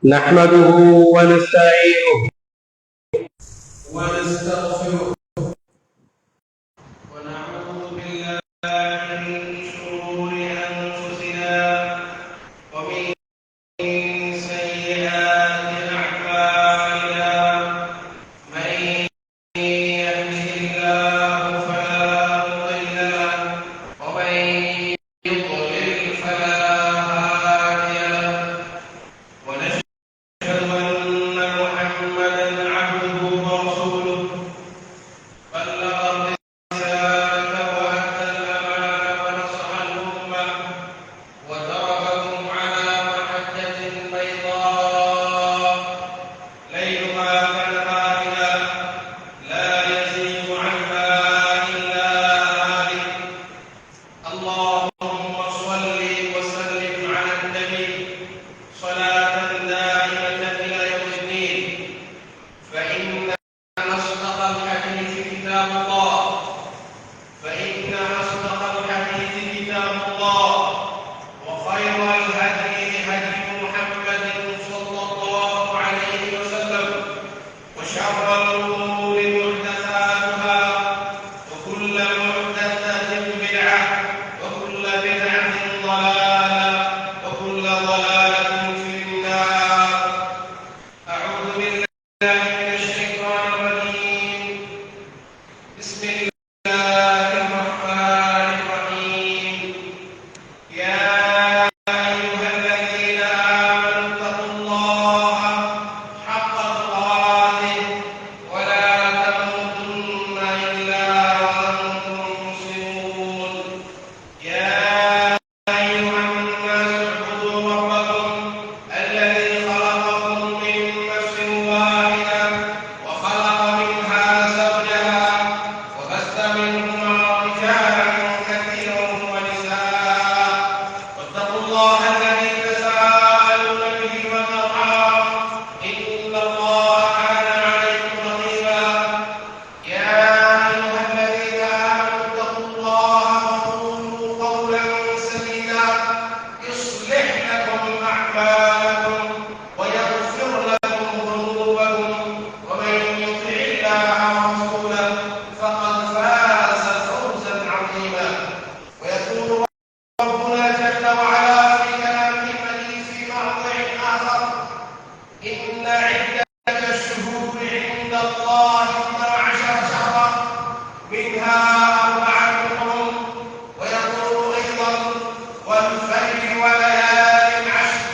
نحمده ونستعينه ونستغفره ونعوذ بالله من شرور أنفسنا ومن سيئات أعمالنا. من يهده الله فلا مضل له ومن يضلل فلا هادي له. ونشهد أن محمدا عبده ورسوله بلغ الرسالة وأدى الأمانة ونصح الأمة وتركهم على محجة بيضاء ليلها كنهارها لا يزيغ عنها إلا هالك. اللهم صل وسلم على النبي صلاة دائمة إلى يوم الدين. فإن أصدق الحديث كتاب الله وخير الهدي هدي محمد صلى الله عليه وسلم وشر الأمور محدثاتها وكل محدثة بدعة وكل بدعة ضلالة وكل ضلالة في النار. أعوذ بالله من الشيطان الرجيم. بسم الله الرحمن الرحيم. يا أيها الذين آمنوا اتقوا الله حق تقاته ولا تموتن إلا وأنتم مسلمون. يا أيها الناس اعبدوا ربكم الذي خلقكم من نفس واحدة وخلق منها زوجها وبث منهما رجالا كثيرا ونساء واتقوا الله الذي تساءلون به والأرحام إن الله كان عليكم رقيبا. يا أيها الذين آمنوا اتقوا الله وقولوا قولا سديدا يصلح لكم أعمالكم ويغفر لكم ذنوبكم ومن يطع الله ورسوله فقد فاز فوزا عظيما. ويقول ربنا جل وعلا في كلامه المجيد في موضع آخر: إن عدة الشهور عند الله 12 شهرا منها 4 حرم. ويقول أيضا: والفجر وليال عشر.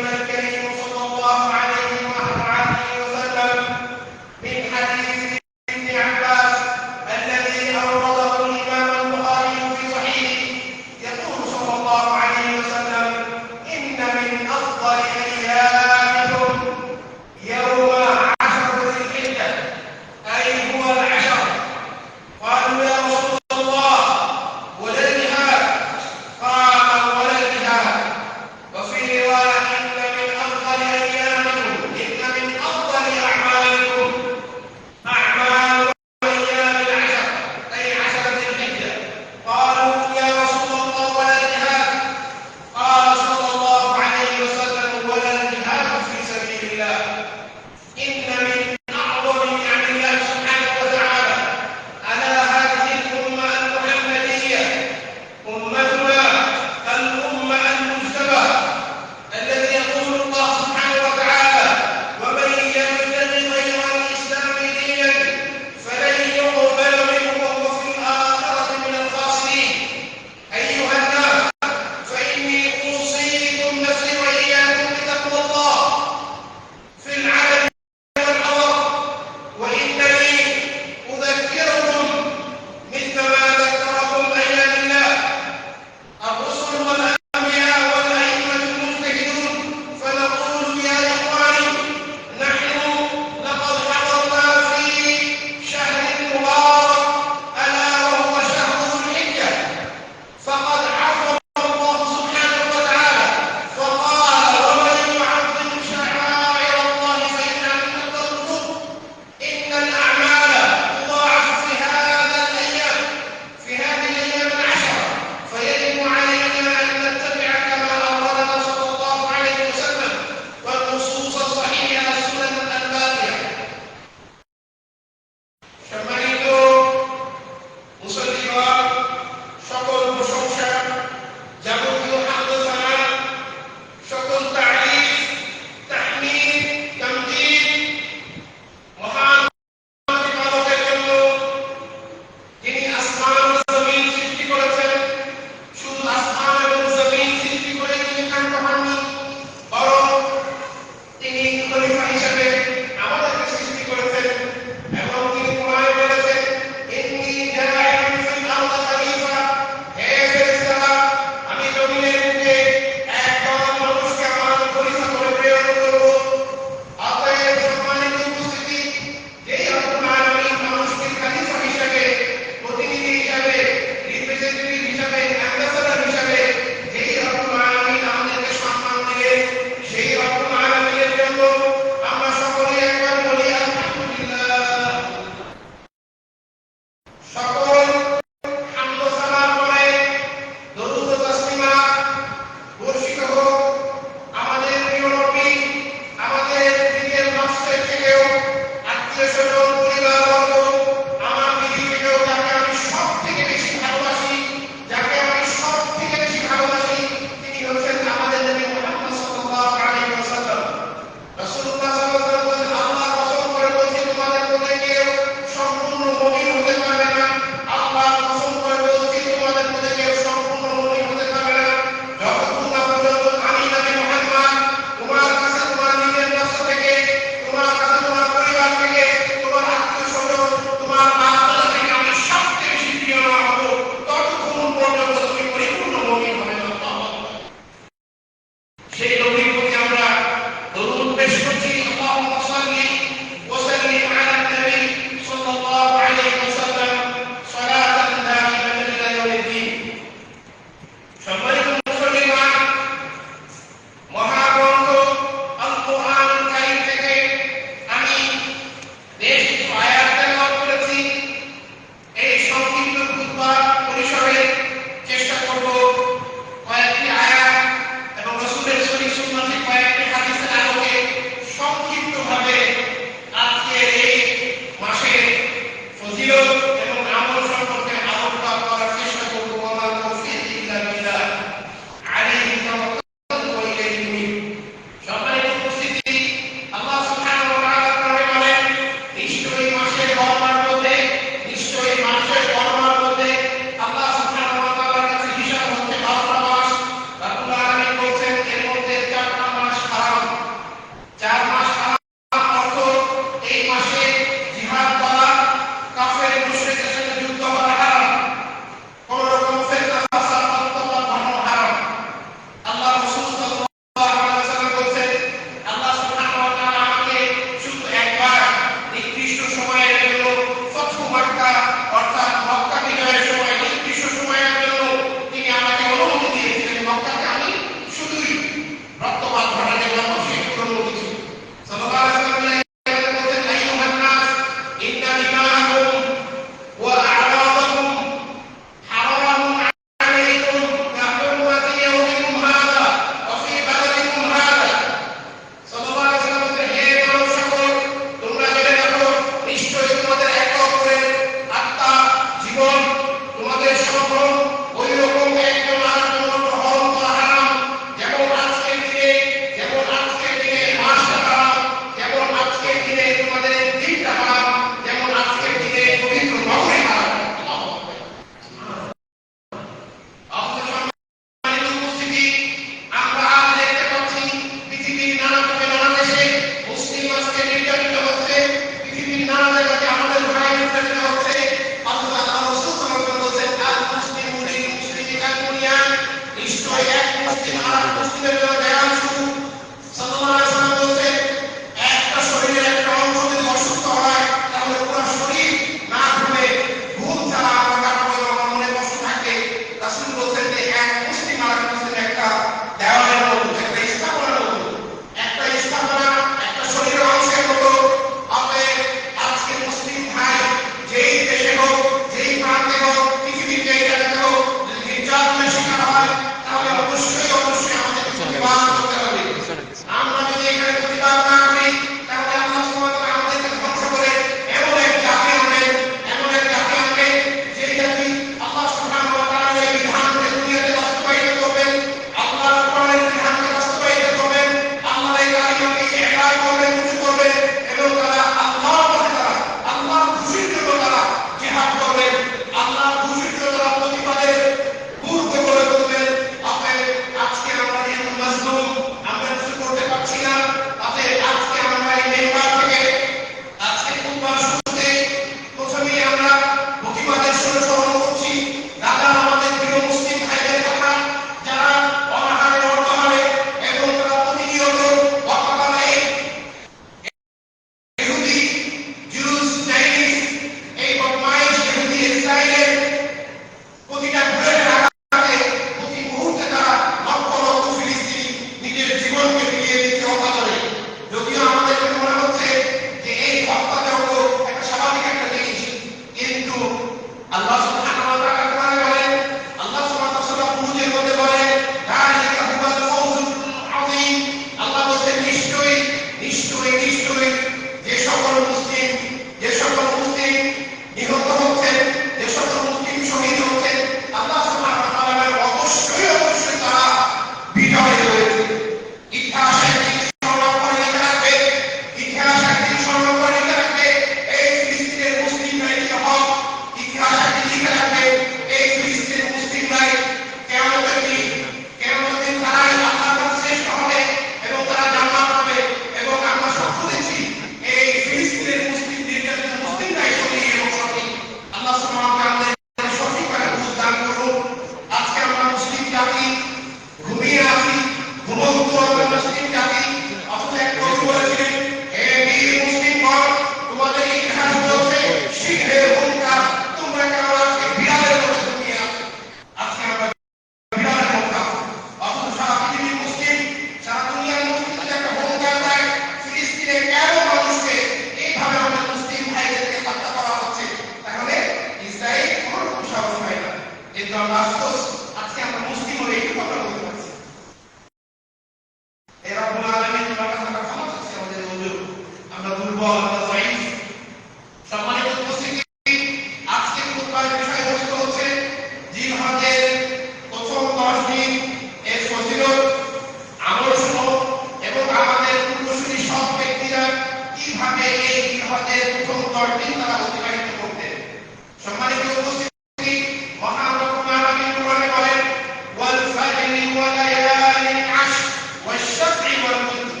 ওয়াশ-শাফঈ ওয়াল ওয়িতর।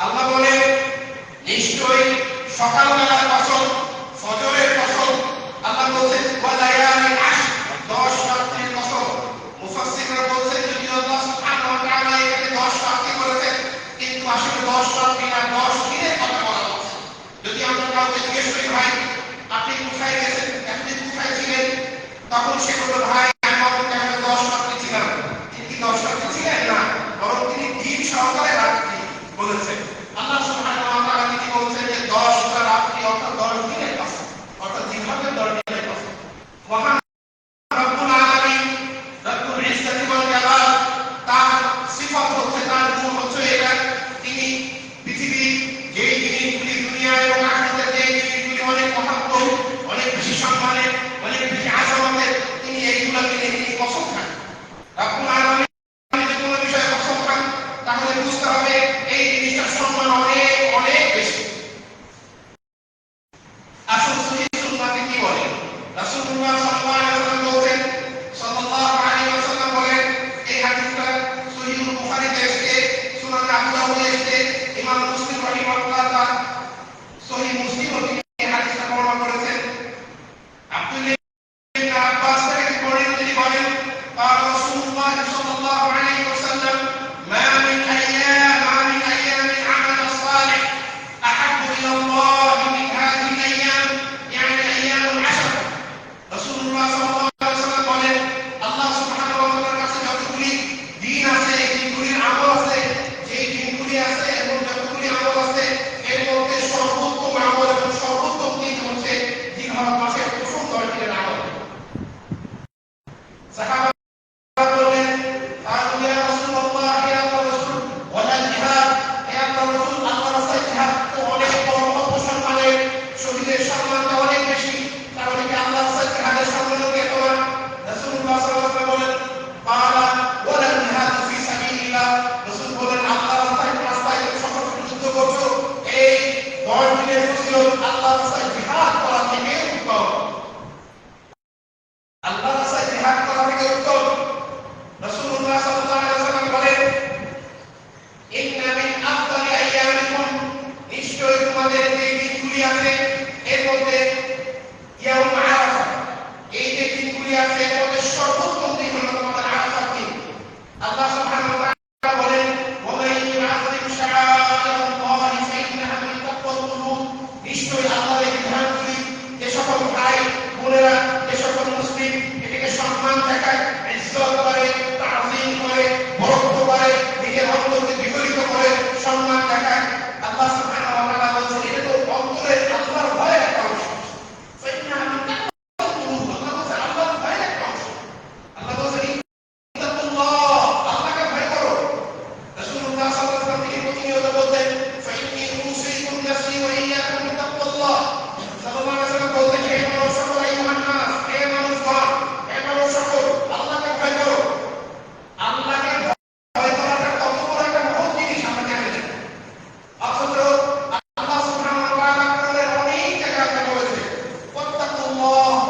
আল্লাহ বলেন নিশ্চয়ই সকালবেলার কসম, ফজরের কসম। আল্লাহ বলেন ওয়া লায়ালিন আশর, 10 রাত্রির কসম। মুফাসসিররা বলেন যদি আল্লাহ সুবহানাহু ওয়া তাআলা এখানে 10 রাত্রি বলেছেন, কিন্তু আসলে 10 রাত্রি না, 10 দিনের কথা বলা হচ্ছে। যদি আমরা কাউকে জিজ্ঞেস করি ভাই আপনি কোথায় গেছেন, আপনি কোথায় ছিলেন, তখন সে বলল ভাই আমি মক্কায় 10 রাত্রি ছিলাম। তিনি কি 10 রাত্রি ছিলেন? না, বরং তিনি দিন সহকারে রাত্রি বলেছেন। আল্লাহ সুবহানাহু ওয়া তাআলা কি বলছেন যে 10 টা রাত্রি অর্থাৎ 10 দিনের কসম, অর্থাৎ জিহাদের 10 দিনের কসম। মহান রব্বুল আলামিন, রব্বুল ইজ্জতি ওয়াল জালাল, তার সিফাত হচ্ছে, তার গুণ হচ্ছে এটা, তিনি পৃথিবীর যে জিনিসগুলি দুনিয়া এবং আখিরাতের যে জিনিসগুলি অনেক মহত্ব, অনেক বেশি সম্মানের, অনেক বেশি আযামতের, তিনি এইগুলোকে নিয়ে তিনি কসম খান। রব্বুল আলামিন যদি কোনো বিষয়ে কসম খান তাহলে বুঝতে হবে এই জিনিসটার সম্মান অনেক অনেক বেশি।